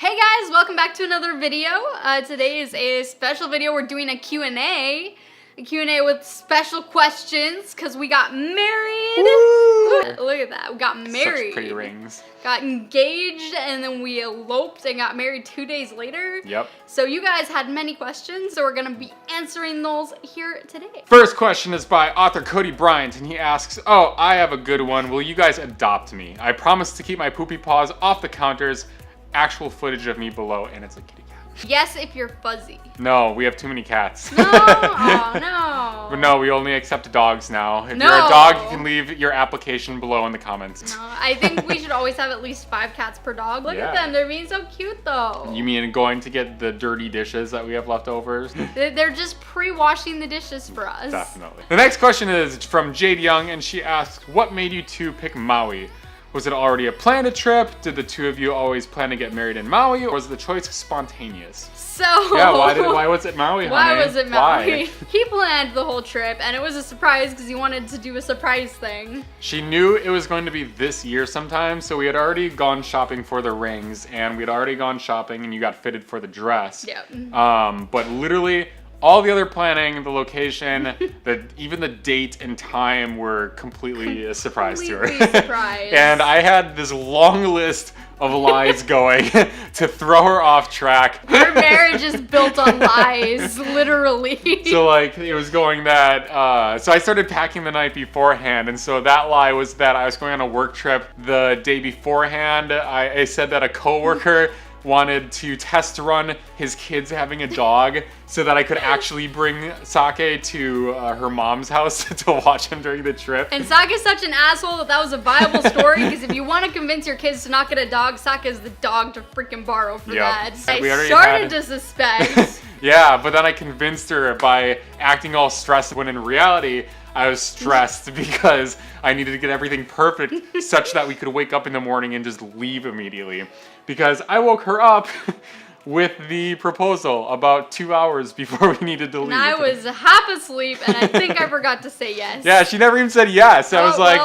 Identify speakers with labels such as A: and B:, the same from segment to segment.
A: Hey guys, welcome back to another video. Today is a special video. We're doing a Q&A with special questions because we got married. Woo! Look at that, we got married.
B: Such pretty rings.
A: Got engaged and then we eloped and got married 2 days later.
B: Yep.
A: So you guys had many questions, so we're gonna be answering those here today.
B: First question is by author Cody Bryant, and he asks, "Oh, I have a good one. Will you guys adopt me? I promise to keep my poopy paws off the counters. Actual footage of me below," and it's a kitty cat.
A: Yes, if you're fuzzy.
B: No, we have too many cats.
A: No, oh no.
B: But no, we only accept dogs now. If
A: No.
B: you're a dog, you can leave your application below in the comments.
A: No, I think we should always have at least 5 cats per dog. Look at them, they're being so cute though.
B: You mean going to get the dirty dishes that we have leftovers?
A: They're just pre-washing the dishes for us.
B: Definitely. The next question is from Jade Young, and she asks, "What made you two pick Maui? Was it already a planned trip? Did the two of you always plan to get married in Maui, or was the choice spontaneous?"
A: So
B: yeah, why was it Maui, honey?
A: Why was it Maui?
B: Why?
A: He planned the whole trip, and it was a surprise because he wanted to do a surprise thing.
B: She knew it was going to be this year sometime, so we had already gone shopping for the rings, and we'd already gone shopping, and you got fitted for the dress.
A: Yep.
B: But literally, all the other planning, the location, even the date and time were completely a surprise to her.
A: Surprise.
B: And I had this long list of lies going to throw her off track.
A: Our marriage is built on lies, literally.
B: So like, it was going that, so I started packing the night beforehand, and so that lie was that I was going on a work trip the day beforehand. I said that a coworker wanted to test run his kids having a dog so that I could actually bring Sake to her mom's house to watch him during the trip.
A: And Sake is such an asshole that was a viable story, because if you want to convince your kids to not get a dog, Sake is the dog to freaking borrow for that. I started to suspect.
B: Yeah, but then I convinced her by acting all stressed when in reality, I was stressed because I needed to get everything perfect such that we could wake up in the morning and just leave immediately. Because I woke her up with the proposal about 2 hours before we needed to leave.
A: And I was half asleep, and I think I forgot to say yes.
B: Yeah, she never even said yes. I was like,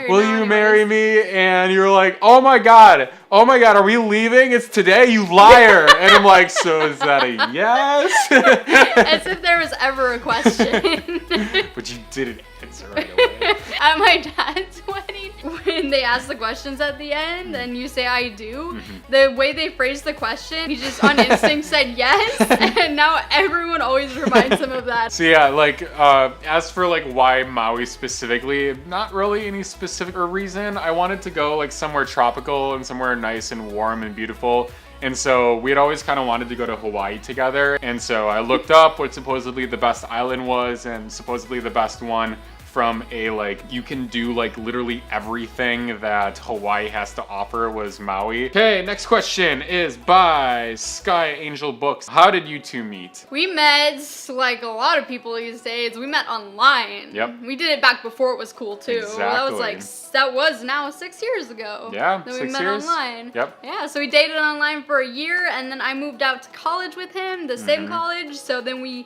B: "Will you marry me?" And you were like, oh my god, are we leaving? It's today, you liar." And I'm like, "So is that a yes?"
A: As if there was ever a question.
B: But you didn't answer right away.
A: At my dad's wedding, when they ask the questions at the end and you say "I do," the way they phrase the question, he just on instinct said yes, and now everyone always reminds him of that.
B: So yeah, like, as for like why Maui specifically, not really any specific reason. I wanted to go like somewhere tropical and somewhere nice and warm and beautiful. And so we had always kind of wanted to go to Hawaii together. And so I looked up what supposedly the best island was, and supposedly the best one from a like, you can do like literally everything that Hawaii has to offer was Maui. Okay, next question is by Sky Angel Books. How did you two meet?
A: We met, like a lot of people these days, we met online.
B: Yep.
A: We did it back before it was cool too.
B: Exactly.
A: That was now 6 years ago.
B: Yeah,
A: that
B: 6
A: we met
B: years.
A: Online.
B: Yep.
A: Yeah, so we dated online for a year, and then I moved out to college with him, the same college. So then we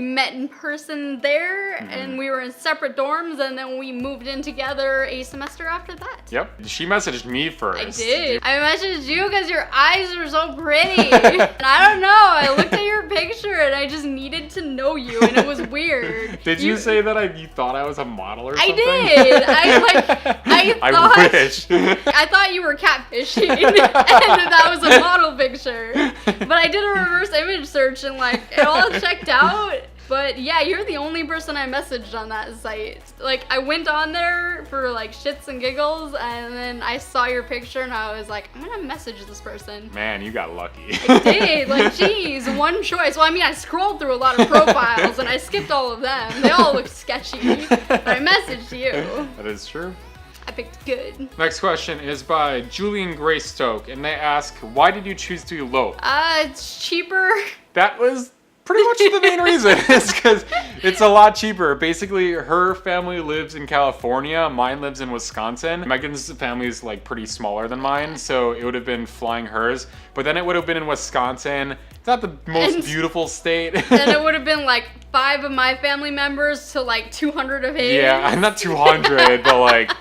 A: met in person there, and we were in separate dorms, and then we moved in together a semester after that.
B: Yep. She messaged me first.
A: I did. I messaged you because your eyes are so pretty. And I don't know, I looked at your picture and I just needed to know you, and it was weird.
B: Did you say that you thought I was a model or something?
A: I did.
B: I wish.
A: I thought you were catfishing, and that was a model picture. But I did a reverse image search, and like it all checked out. But yeah, you're the only person I messaged on that site. Like, I went on there for like shits and giggles, and then I saw your picture and I was like, I'm gonna message this person.
B: Man, you got lucky.
A: I did. Like, geez, one choice. Well, I mean, I scrolled through a lot of profiles and I skipped all of them. They all looked sketchy. But I messaged you.
B: That is true.
A: I picked good.
B: Next question is by Julian Greystoke, and they ask, why did you choose to elope?
A: It's cheaper.
B: That was pretty much the main reason, is because it's a lot cheaper. Basically, her family lives in California, mine lives in Wisconsin. Megan's family is like pretty smaller than mine, so it would have been flying hers, but then it would have been in Wisconsin. It's not the most beautiful state.
A: Then it would have been like 5 of my family members to like 200 of his.
B: Yeah, not 200, but like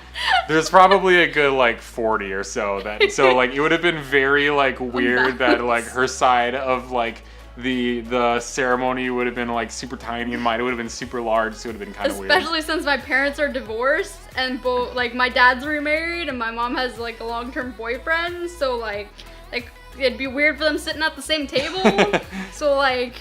B: there's probably a good like 40 or so that. So like it would have been very like weird that like her side of like the ceremony would have been like super tiny and mine would have been super large, so it would have been kind of weird.
A: Especially since my parents are divorced and both like my dad's remarried and my mom has like a long-term boyfriend, so like it'd be weird for them sitting at the same table. So like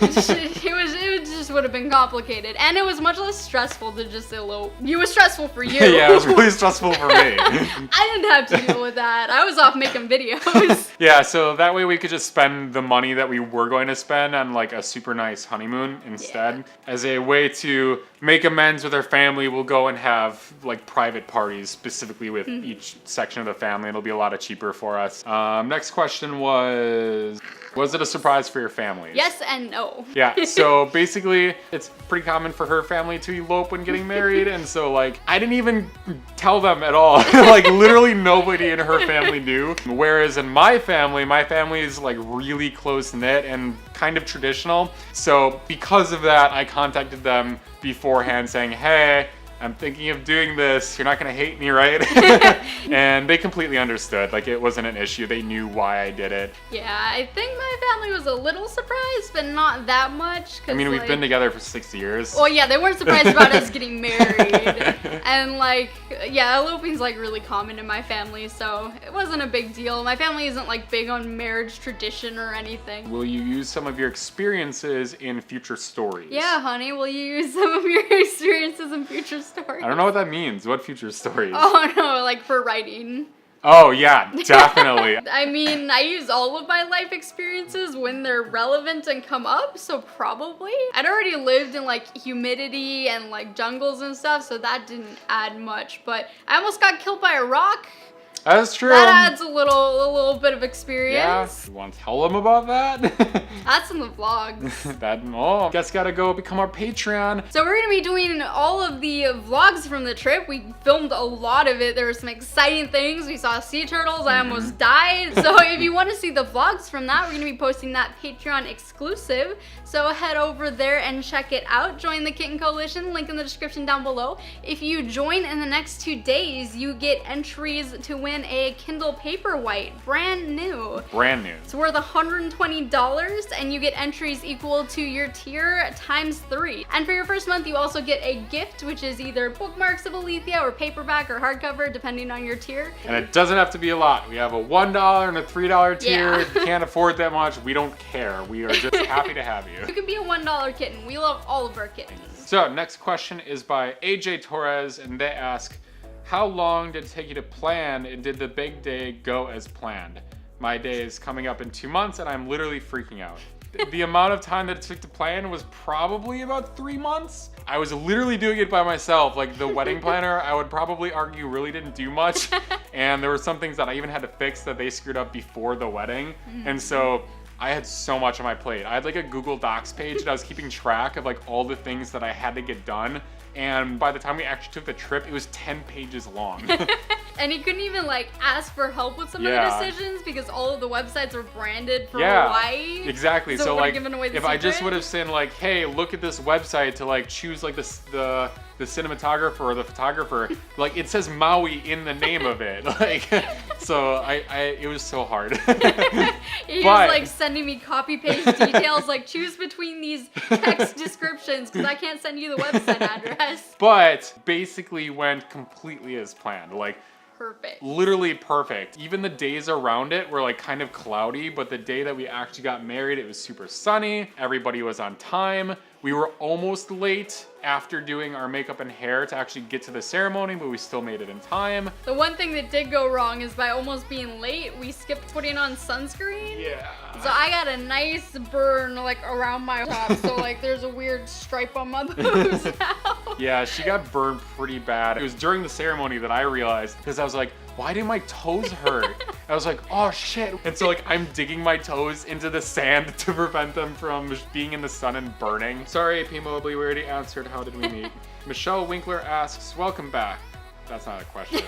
A: it just would have been complicated, and it was much less stressful to just elope. It was stressful for you.
B: Yeah, it was really stressful for me.
A: I didn't have to deal with that. I was off making videos.
B: Yeah, so that way we could just spend the money that we were going to spend on like a super nice honeymoon instead. Yeah. As a way to make amends with our family, we'll go and have like private parties specifically with each section of the family. It'll be a lot cheaper for us. Next question was it a surprise for your family?
A: Yes and no.
B: Yeah, so basically it's pretty common for her family to elope when getting married, and so like I didn't even tell them at all. Like literally nobody in her family knew. Whereas in my family is like really close knit and kind of traditional. So because of that, I contacted them beforehand saying, hey, I'm thinking of doing this. You're not going to hate me, right? And they completely understood. Like, it wasn't an issue. They knew why I did it.
A: Yeah, I think my family was a little surprised, but not that much.
B: I mean, we've been together for 6 years.
A: Well, yeah, they weren't surprised about us getting married. And, like, yeah, eloping's, like, really common in my family, so it wasn't a big deal. My family isn't, like, big on marriage tradition or anything.
B: Will you use some of your experiences in future stories?
A: Yeah, honey, will you use some of your experiences in future stories?
B: I don't know what that means. What future stories?
A: Oh, no, like for writing.
B: Oh, yeah, definitely.
A: I mean, I use all of my life experiences when they're relevant and come up, so probably. I'd already lived in, like, humidity and, like, jungles and stuff, so that didn't add much. But I almost got killed by a rock.
B: That's true.
A: That adds a little bit of experience.
B: Yeah. You want to tell them about that?
A: That's in the vlogs.
B: Guess gotta go become our Patreon.
A: So we're gonna be doing all of the vlogs from the trip. We filmed a lot of it. There were some exciting things. We saw sea turtles. I almost died. So if you want to see the vlogs from that, we're gonna be posting that Patreon exclusive. So head over there and check it out. Join the Kitten Coalition, link in the description down below. If you join in the next 2 days, you get entries to win a Kindle Paperwhite, brand new.
B: Brand new.
A: It's worth $120 and you get entries equal to your tier times 3. And for your first month, you also get a gift, which is either bookmarks of Aletheia or paperback or hardcover, depending on your tier.
B: And it doesn't have to be a lot. We have a $1 and a $3 tier.
A: Yeah.
B: If you can't afford that much, we don't care. We are just happy to have you.
A: You can be a $1 kitten. We love all of our kittens.
B: So next question is by AJ Torres, and they ask, how long did it take you to plan, and did the big day go as planned? My day is coming up in 2 months and I'm literally freaking out. The amount of time that it took to plan was probably about 3 months. I was literally doing it by myself. Like the wedding planner, I would probably argue really didn't do much. And there were some things that I even had to fix that they screwed up before the wedding. And so I had so much on my plate. I had like a Google Docs page and I was keeping track of like all the things that I had to get done. And by the time we actually took the trip, it was 10 pages long.
A: And he couldn't even like ask for help with some of the decisions because all of the websites were branded for Hawaii.
B: Exactly. So like, if I just would
A: secret.
B: have said like, hey, look at this website to like choose like the cinematographer or the photographer, like it says Maui in the name of it. Like, so it was so hard.
A: He was like sending me copy paste details, like choose between these text descriptions because I can't send you the website address.
B: But basically went completely as planned. Like,
A: perfect.
B: Literally perfect. Even the days around it were like kind of cloudy, but the day that we actually got married, it was super sunny. Everybody was on time. We were almost late after doing our makeup and hair to actually get to the ceremony, but we still made it in time.
A: The one thing that did go wrong is by almost being late, we skipped putting on sunscreen.
B: Yeah.
A: So I got a nice burn like around my top, so like there's a weird stripe on my boobs now.
B: Yeah, she got burned pretty bad. It was during the ceremony that I realized, because I was like, why do my toes hurt? I was like, oh shit. And so like I'm digging my toes into the sand to prevent them from being in the sun and burning. Sorry, AP Mobley, we already answered how did we meet. Michelle Winkler asks, welcome back. That's not a question.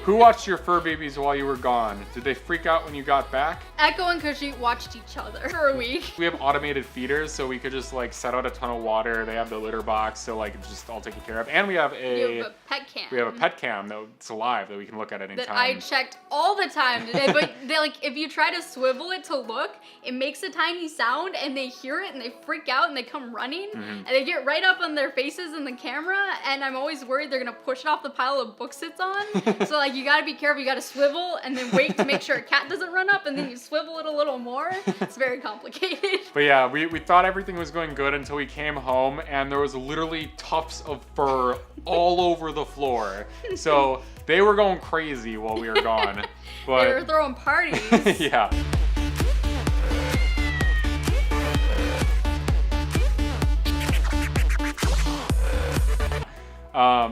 B: Who watched your fur babies while you were gone? Did they freak out when you got back?
A: Echo and Kushi watched each other for a week.
B: We have automated feeders, so we could just like set out a ton of water. They have the litter box, so like it's just all taken care of. And we have
A: You have a pet cam.
B: we have a pet cam that's alive that we can look at any
A: that
B: time.
A: I checked all the time today, but they like if you try to swivel it to look, it makes a tiny sound and they hear it and they freak out and they come running and they get right up on their faces in the camera, and I'm always worried they're gonna push it off the pile of books it's on. So like you gotta be careful, you gotta swivel and then wait to make sure a cat doesn't run up, and then you swivel it a little more. It's very complicated.
B: But yeah, we thought everything was going good until we came home and there was literally tufts of fur all over the floor. So they were going crazy while we were gone. But
A: They were throwing parties.
B: yeah.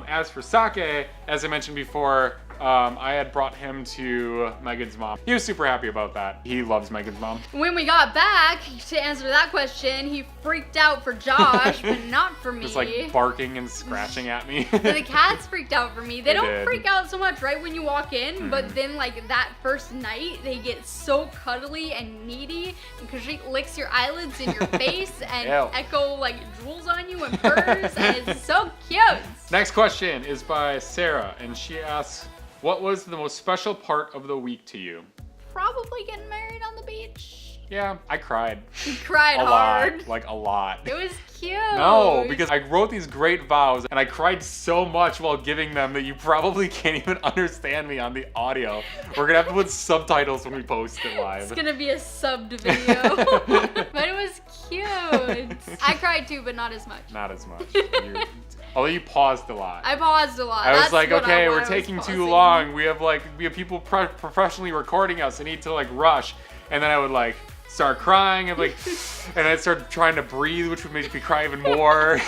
B: As for Sake, as I mentioned before, I had brought him to Megan's mom. He was super happy about that. He loves Megan's mom.
A: When we got back, to answer that question, he freaked out for Josh, but not for me.
B: Just like barking and scratching at me.
A: The cats freaked out for me. They don't
B: did.
A: freak out so much right when you walk in, but then like that first night, they get so cuddly and needy because she licks your eyelids in your face and
B: Ew.
A: Echo like drools on you and purrs, and it's so cute.
B: Next question is by Sarah, and she asks, what was the most special part of the week to you?
A: Probably getting married on the beach.
B: Yeah, I cried.
A: You cried
B: A
A: hard.
B: lot, like a lot.
A: It was cute.
B: No, because I wrote these great vows and I cried so much while giving them that you probably can't even understand me on the audio. We're gonna have to put subtitles when we post it live.
A: It's gonna be a subbed video. But it was cute. I cried too, but not as much.
B: Not as much. Although you paused a lot.
A: I paused a lot.
B: I was
A: That's
B: like,
A: what
B: okay,
A: I
B: we're
A: was
B: taking too
A: pausing.
B: long. We have people professionally recording us. I need to like rush. And then I would like start crying and like, and I'd start trying to breathe, which would make me cry even more.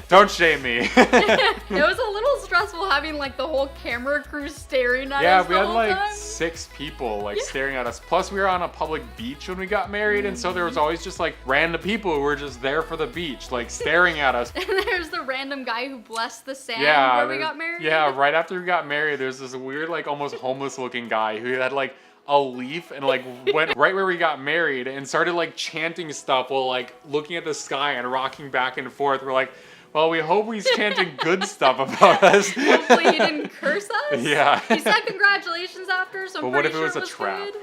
B: Don't shame me.
A: It was a little stressful having like the whole camera crew staring at us
B: Yeah,
A: the
B: we had
A: whole
B: like
A: time.
B: 6 people like staring at us. Plus we were on a public beach when we got married, and so there was always just like random people who were just there for the beach, like staring at us.
A: And there's the random guy who blessed the sand
B: Yeah,
A: where we got married.
B: Yeah, right after we got married, there's this weird like almost homeless looking guy who had like a leaf and like went right where we got married and started like chanting stuff while like looking at the sky and rocking back and forth. We're like, well, we hope he's chanting good stuff about us.
A: Hopefully he didn't curse us.
B: Yeah.
A: He said congratulations after, so I'm
B: But what
A: pretty
B: if it
A: sure
B: was a trap?
A: good.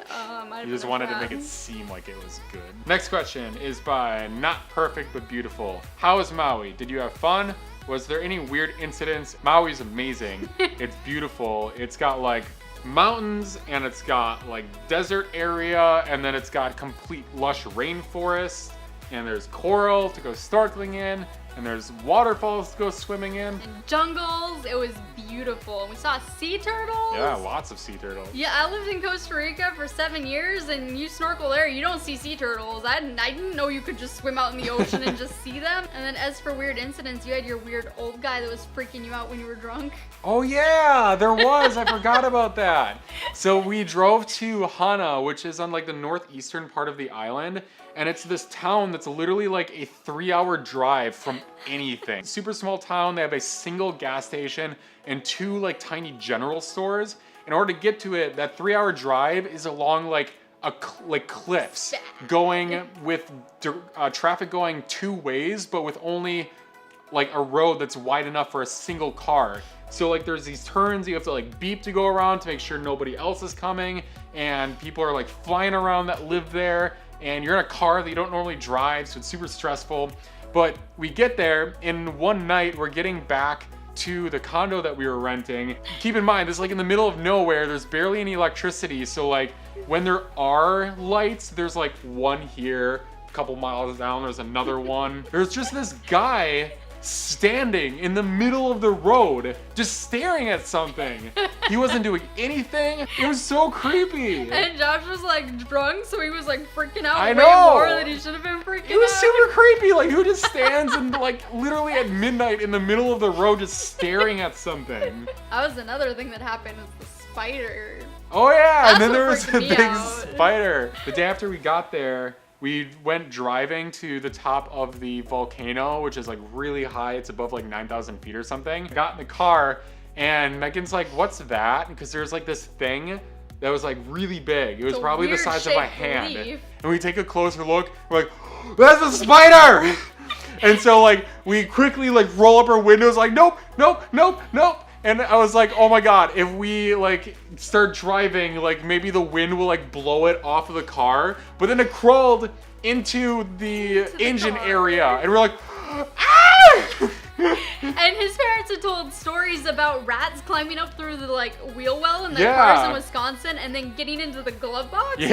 A: Might have
B: You just
A: been a
B: wanted to
A: trap.
B: make it seem like it was good. Next question is by Not Perfect But Beautiful. How is Maui? Did you have fun? Was there any weird incidents? Maui's amazing. It's beautiful. It's got like mountains and it's got like desert area, and then it's got complete lush rainforest, and there's coral to go snorkeling in, and there's waterfalls to go swimming in.
A: And jungles. It was beautiful. We saw sea turtles.
B: Yeah, lots of sea turtles.
A: Yeah, I lived in Costa Rica for 7 years, and you snorkel there, you don't see sea turtles. I didn't know you could just swim out in the ocean and just see them. And then as for weird incidents, you had your weird old guy that was freaking you out when you were drunk.
B: Oh yeah, there was. I forgot about that. So we drove to Hana, which is on like the northeastern part of the island, and it's this town that's literally like a 3-hour drive from anything. Super small town. They have a single gas station and 2 like tiny general stores. In order to get to it, that 3-hour drive is along like cliffs, going with traffic going 2 ways, but with only like a road that's wide enough for a single car. So like there's these turns you have to like beep to go around to make sure nobody else is coming, and people are like flying around that live there, and you're in a car that you don't normally drive, so it's super stressful. But we get there, and one night we're getting back to the condo that we were renting. Keep in mind, this is like in the middle of nowhere, there's barely any electricity, so like when there are lights, there's like one here, a couple miles down, there's another one. There's just this guy standing in the middle of the road, just staring at something. He wasn't doing anything. It was so creepy.
A: And Josh was like drunk, so he was like freaking out
B: I
A: way
B: know.
A: more than he should have been freaking
B: It was
A: out.
B: super creepy. Like, who just stands and like literally at midnight in the middle of the road just staring at something?
A: That was another thing that happened was the spider.
B: Oh yeah,
A: That's
B: and then
A: what
B: there was a
A: freaked me
B: big
A: out.
B: spider. The day after we got there, we went driving to the top of the volcano, which is like really high. It's above like 9,000 feet or something. Got in the car, And Megan's like, what's that? Because there's like this thing that was like really big. It was probably the size of my hand.
A: Leaf.
B: And we take a closer look. We're like, that's a spider! And so like we quickly like roll up our windows like, nope, nope, nope, nope. And I was like, oh my God, if we like start driving, like maybe the wind will like blow it off of the car. But then it crawled into the engine area. And we're like, ah!
A: And his parents had told stories about rats climbing up through the like wheel well in their cars in Wisconsin and then getting into the glove box and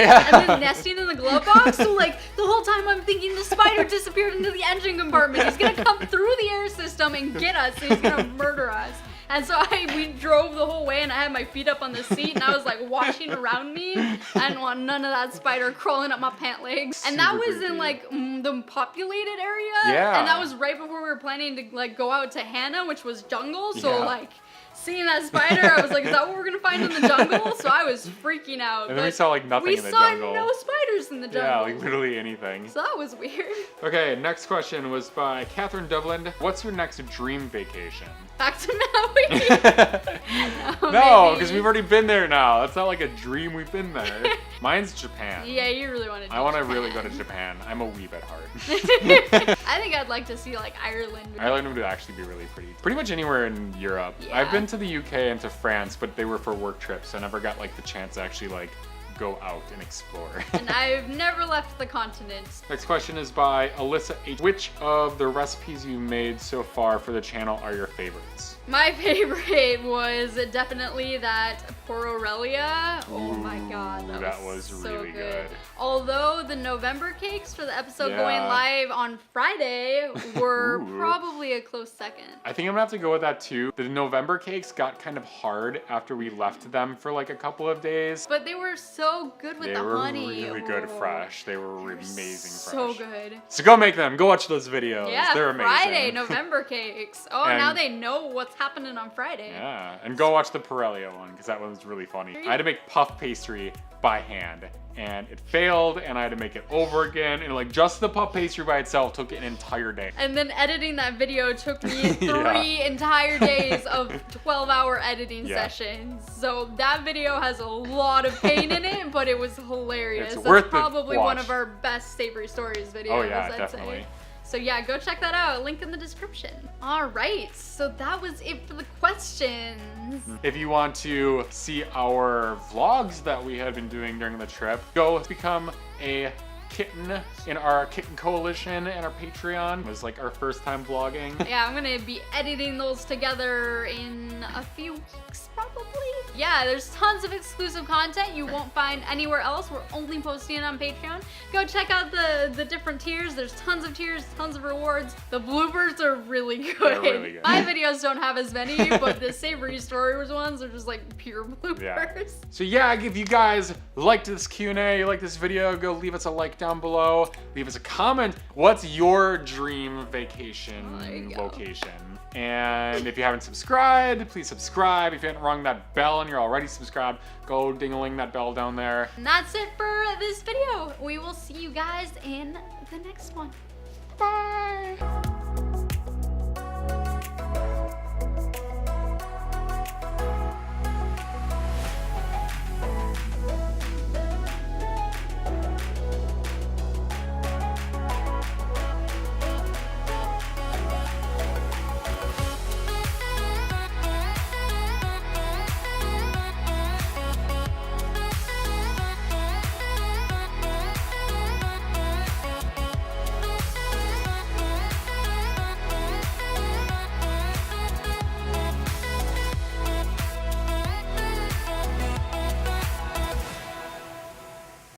A: then nesting in the glove box. So like the whole time I'm thinking the spider disappeared into the engine compartment. He's gonna come through the air system and get us and he's gonna murder us. And so we drove the whole way and I had my feet up on the seat and I was like watching around me. I didn't want none of that spider crawling up my pant legs. And that was in like the populated area.
B: Yeah.
A: And that was right before we were planning to like go out to Hannah, which was jungle. So like seeing that spider, I was like, is that what we're gonna find in the jungle? So I was freaking out.
B: And then we saw like nothing in the jungle.
A: We saw no spiders in the jungle.
B: Yeah, like literally anything.
A: So that was weird.
B: Okay, next question was by Catherine Dovland. What's your next dream vacation?
A: Back to Maui.
B: No, because we've already been there now. That's not like a dream, we've been there. Mine's Japan.
A: Yeah, you really want to
B: I want to really go to Japan. I'm a weeb at heart.
A: I think I'd like to see like Ireland.
B: Ireland would actually be really pretty. Pretty much anywhere in Europe.
A: Yeah.
B: I've been to the UK and to France, but they were for work trips. So I never got like the chance to actually like go out and explore.
A: And I've never left the continent.
B: Next question is by Alyssa H. Which of the recipes you made so far for the channel are your favorites?
A: My favorite was definitely that Porro Relia. Oh my God, that was so
B: really good.
A: Although the November cakes for the episode going live on Friday were probably a close second.
B: I think I'm gonna have to go with that too. The November cakes got kind of hard after we left them for like a couple of days.
A: But they were so good with the honey.
B: They were really good fresh. They were amazing
A: so
B: fresh.
A: good.
B: So go make them. Go watch those videos.
A: Yeah,
B: they're amazing.
A: Friday, November cakes. Oh, and now they know what's happening on Friday.
B: Yeah, and go watch the Relia one because that one was really funny. I had to make puff pastry by hand and it failed and I had to make it over again and like just the puff pastry by itself took an entire day.
A: And then editing that video took me 3 entire days of 12-hour editing sessions. So that video has a lot of pain in it, but it was hilarious.
B: It's worth
A: probably
B: the watch.
A: one of our best Savory Stories videos.
B: Oh yeah,
A: I'd
B: definitely.
A: say. So yeah, go check that out. Link in the description. All right, so that was it for the questions.
B: If you want to see our vlogs that we had been doing during the trip, go become a Kitten in our Kitten Coalition and our Patreon. It was like our first time vlogging.
A: Yeah, I'm gonna be editing those together in a few weeks probably. Yeah, there's tons of exclusive content you won't find anywhere else. We're only posting it on Patreon. Go check out the different tiers. There's tons of tiers, tons of rewards. The bloopers are really good.
B: They're really good.
A: My videos don't have as many, but the Savory Stories ones are just like pure bloopers.
B: Yeah. So yeah, if you guys liked this Q&A, you like this video, go leave us a like down below. Leave us a comment. What's your dream vacation location? And if you haven't subscribed, please subscribe. If you haven't rung that bell and you're already subscribed, go ding-a-ling that bell down there.
A: And that's it for this video. We will see you guys in the next one. Bye.